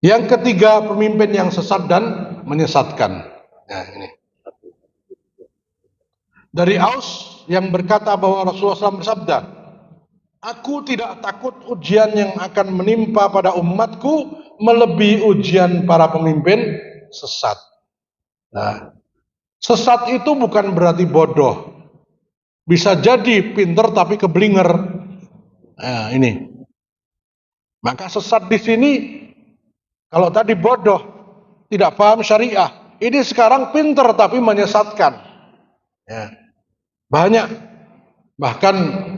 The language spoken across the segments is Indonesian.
Yang ketiga, pemimpin yang sesat dan menyesatkan. Nah, ini. Dari Aus yang berkata bahwa Rasulullah SAW bersabda, "Aku tidak takut ujian yang akan menimpa pada umatku melebihi ujian para pemimpin sesat." Nah, sesat itu bukan berarti bodoh. Bisa jadi pinter tapi keblinger. Nah, ini. Maka sesat di sini, kalau tadi bodoh, tidak paham syariah. Ini sekarang pinter tapi menyesatkan. Ya. Banyak. Bahkan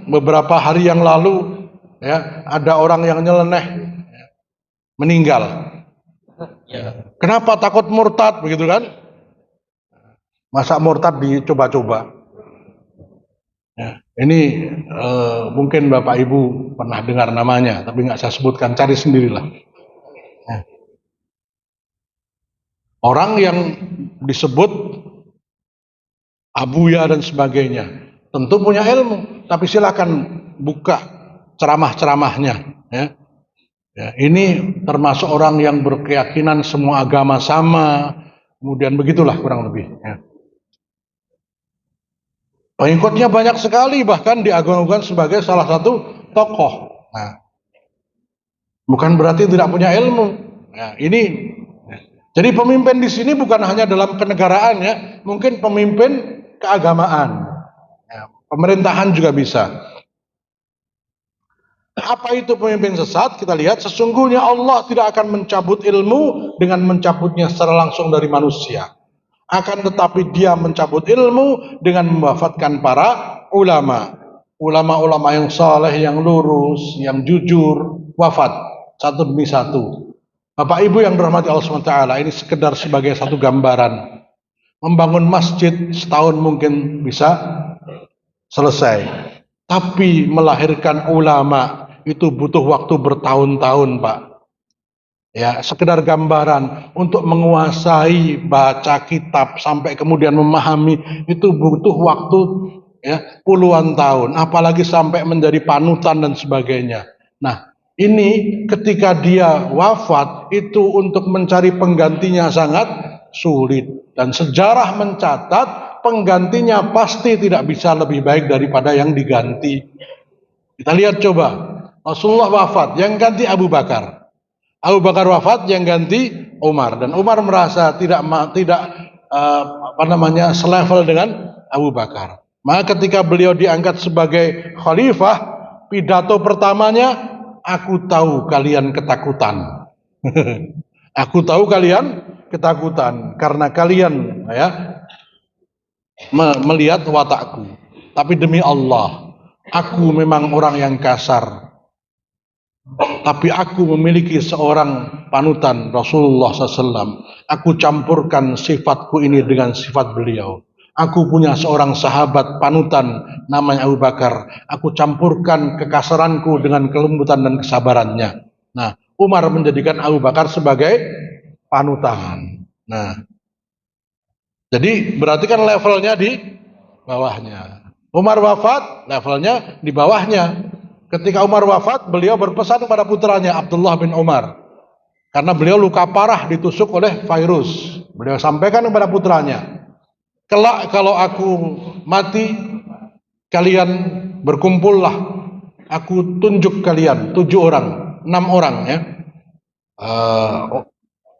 beberapa hari yang lalu, ya, ada orang yang nyeleneh, meninggal. Ya. Kenapa takut murtad, begitu kan? Masa murtad dicoba-coba? Ya. Ini mungkin Bapak Ibu pernah dengar namanya, tapi nggak saya sebutkan, cari sendirilah. Ya. Orang yang disebut Abuya dan sebagainya, tentu punya ilmu, tapi silakan buka ceramah-ceramahnya. Ya. Ya, ini termasuk orang yang berkeyakinan semua agama sama, kemudian begitulah kurang lebih. Ya. Pengikutnya banyak sekali, bahkan diagung-agungkan sebagai salah satu tokoh. Nah, bukan berarti tidak punya ilmu. Nah, ini jadi pemimpin di sini bukan hanya dalam kenegaraan, ya, mungkin pemimpin keagamaan, ya, pemerintahan juga bisa. Apa itu pemimpin sesat? Kita lihat, sesungguhnya Allah tidak akan mencabut ilmu dengan mencabutnya secara langsung dari manusia. Akan tetapi dia mencabut ilmu dengan mewafatkan para ulama. Ulama-ulama yang saleh, yang lurus, yang jujur, wafat satu demi satu. Bapak Ibu yang dirahmati Allah SWT, ini sekedar sebagai satu gambaran. Membangun masjid setahun mungkin bisa selesai. Tapi melahirkan ulama itu butuh waktu bertahun-tahun, Pak. Ya, sekedar gambaran. Untuk menguasai baca kitab sampai kemudian memahami itu butuh waktu, ya, puluhan tahun, apalagi sampai menjadi panutan dan sebagainya. Nah, ini ketika dia wafat itu untuk mencari penggantinya sangat sulit, dan sejarah mencatat penggantinya pasti tidak bisa lebih baik daripada yang diganti. Kita lihat coba, Rasulullah wafat, yang ganti Abu Bakar. Abu Bakar wafat, yang ganti Umar, dan Umar merasa tidak selevel dengan Abu Bakar. Maka ketika beliau diangkat sebagai khalifah, pidato pertamanya, "Aku tahu kalian ketakutan." Aku tahu kalian ketakutan karena kalian, ya, melihat watakku. Tapi demi Allah, aku memang orang yang kasar. Tapi aku memiliki seorang panutan, Rasulullah SAW. Aku campurkan sifatku ini dengan sifat beliau. Aku punya seorang sahabat panutan namanya Abu Bakar. Aku campurkan kekasaranku dengan kelembutan dan kesabarannya. Nah, Umar menjadikan Abu Bakar sebagai panutan. Nah, jadi berarti kan levelnya di bawahnya. Umar wafat, levelnya di bawahnya. Ketika Umar wafat, beliau berpesan kepada putranya Abdullah bin Umar, karena beliau luka parah ditusuk oleh virus. Beliau sampaikan kepada putranya, "Kelak kalau aku mati, kalian berkumpullah. Aku tunjuk kalian 7 orang, 6 orang, ya.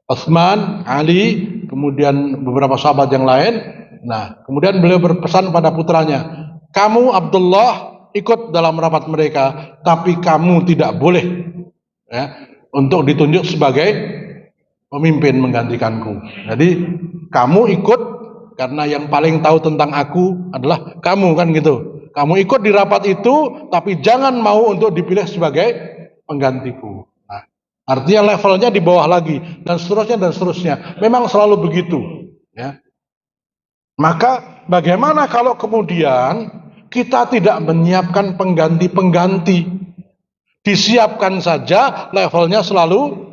Utsman, Ali, kemudian beberapa sahabat yang lain. Nah, kemudian beliau berpesan pada putranya, kamu Abdullah ikut dalam rapat mereka, tapi kamu tidak boleh, ya, untuk ditunjuk sebagai pemimpin menggantikanku. Jadi kamu ikut karena yang paling tahu tentang aku adalah kamu, kan gitu. Kamu ikut di rapat itu, tapi jangan mau untuk dipilih sebagai penggantiku." Nah, artinya levelnya di bawah lagi, dan seterusnya dan seterusnya. Memang selalu begitu, ya. Maka bagaimana kalau kemudian kita tidak menyiapkan pengganti-pengganti? Disiapkan saja, levelnya selalu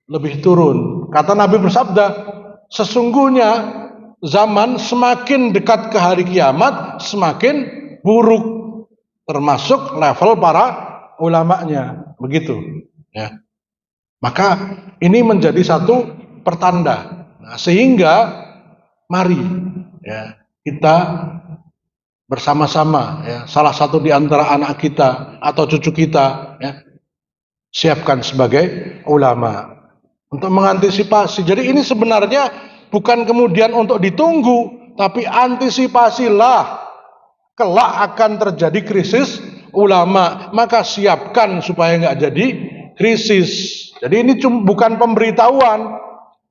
lebih turun. Kata Nabi bersabda, sesungguhnya zaman semakin dekat ke hari kiamat semakin buruk, termasuk level para ulamanya, begitu, ya. Maka ini menjadi satu pertanda. Nah, sehingga mari ya, kita bersama-sama ya, salah satu di antara anak kita atau cucu kita ya, siapkan sebagai ulama untuk mengantisipasi. Jadi ini sebenarnya bukan kemudian untuk ditunggu, tapi antisipasilah kelak akan terjadi krisis ulama, maka siapkan supaya nggak jadi krisis. Jadi ini bukan pemberitahuan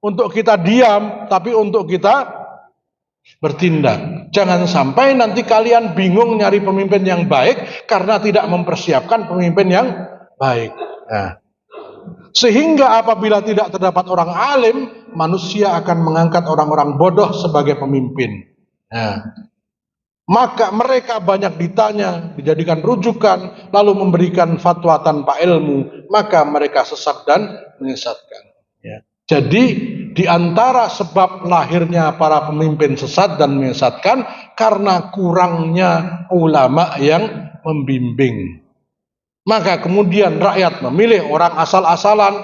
untuk kita diam, tapi untuk kita bertindak. Jangan sampai nanti kalian bingung nyari pemimpin yang baik karena tidak mempersiapkan pemimpin yang baik. Nah, sehingga apabila tidak terdapat orang alim, manusia akan mengangkat orang-orang bodoh sebagai pemimpin. Nah, maka mereka banyak ditanya, dijadikan rujukan, lalu memberikan fatwa tanpa ilmu, maka mereka sesat dan menyesatkan. Ya. Jadi di antara sebab lahirnya para pemimpin sesat dan menyesatkan karena kurangnya ulama yang membimbing. Maka kemudian rakyat memilih orang asal-asalan,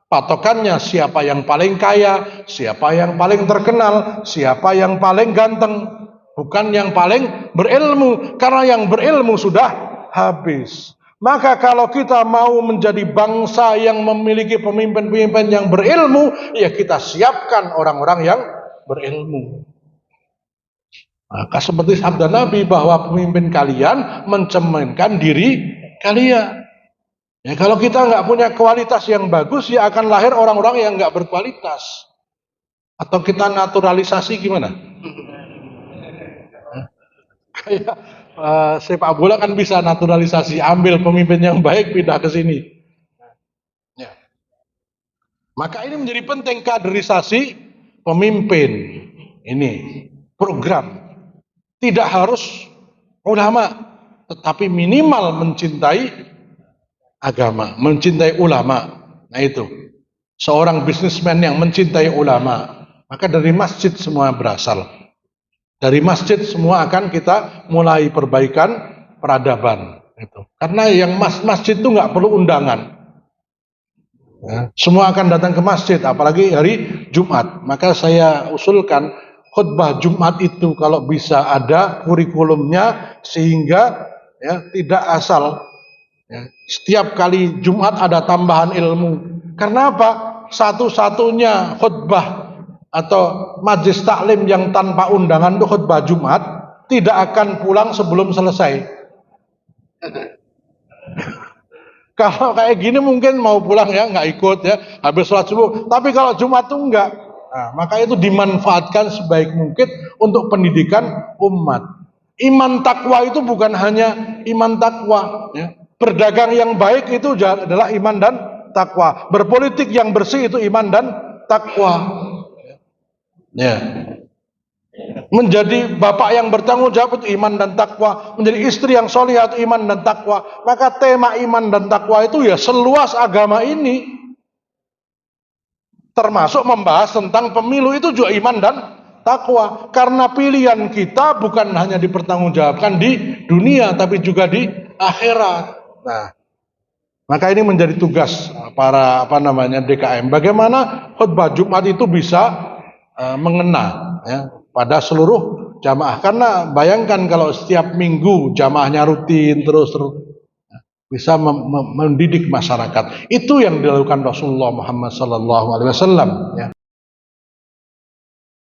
patokannya siapa yang paling kaya, siapa yang paling terkenal, siapa yang paling ganteng, bukan yang paling berilmu, karena yang berilmu sudah habis. Maka kalau kita mau menjadi bangsa yang memiliki pemimpin-pemimpin yang berilmu, ya kita siapkan orang-orang yang berilmu. Maka seperti sabda Nabi bahwa pemimpin kalian mencerminkan diri kalian. Ya, kalau kita nggak punya kualitas yang bagus, ya akan lahir orang-orang yang nggak berkualitas. Atau kita naturalisasi gimana? Kayak sepak bola kan bisa naturalisasi, ambil pemimpin yang baik pindah ke sini. Ya. Maka ini menjadi penting kaderisasi pemimpin. Ini program. Tidak harus ulama, tetapi minimal mencintai agama, mencintai ulama. Nah itu, seorang bisnismen yang mencintai ulama, maka dari masjid semua berasal. Dari masjid semua akan kita mulai perbaikan peradaban. Itu. Karena yang masjid itu nggak perlu undangan. Ya, semua akan datang ke masjid, apalagi hari Jumat. Maka saya usulkan khutbah Jumat itu kalau bisa ada kurikulumnya sehingga ya, tidak asal ya, setiap kali Jumat ada tambahan ilmu. Karena apa? Satu-satunya khutbah atau majlis taklim yang tanpa undangan itu khutbah Jumat, tidak akan pulang sebelum selesai. Kalau kayak gini mungkin mau pulang ya, nggak ikut ya, habis sholat subuh. Tapi kalau Jumat tuh enggak. Nah, maka itu dimanfaatkan sebaik mungkin untuk pendidikan umat. Iman takwa itu bukan hanya iman takwa. Ya. Berdagang yang baik itu adalah iman dan takwa. Berpolitik yang bersih itu iman dan takwa. Ya. Menjadi bapak yang bertanggung jawab itu iman dan takwa. Menjadi istri yang solihah itu iman dan takwa. Maka tema iman dan takwa itu ya seluas agama ini. Termasuk membahas tentang pemilu itu juga iman dan takwa. Karena pilihan kita bukan hanya dipertanggungjawabkan di dunia, tapi juga di akhirat. Nah, maka ini menjadi tugas para DKM. Bagaimana khutbah Jumat itu bisa mengena ya, pada seluruh jamaah. Karena bayangkan kalau setiap minggu jamaahnya rutin terus bisa mendidik masyarakat. Itu yang dilakukan Rasulullah Muhammad SAW. Ya.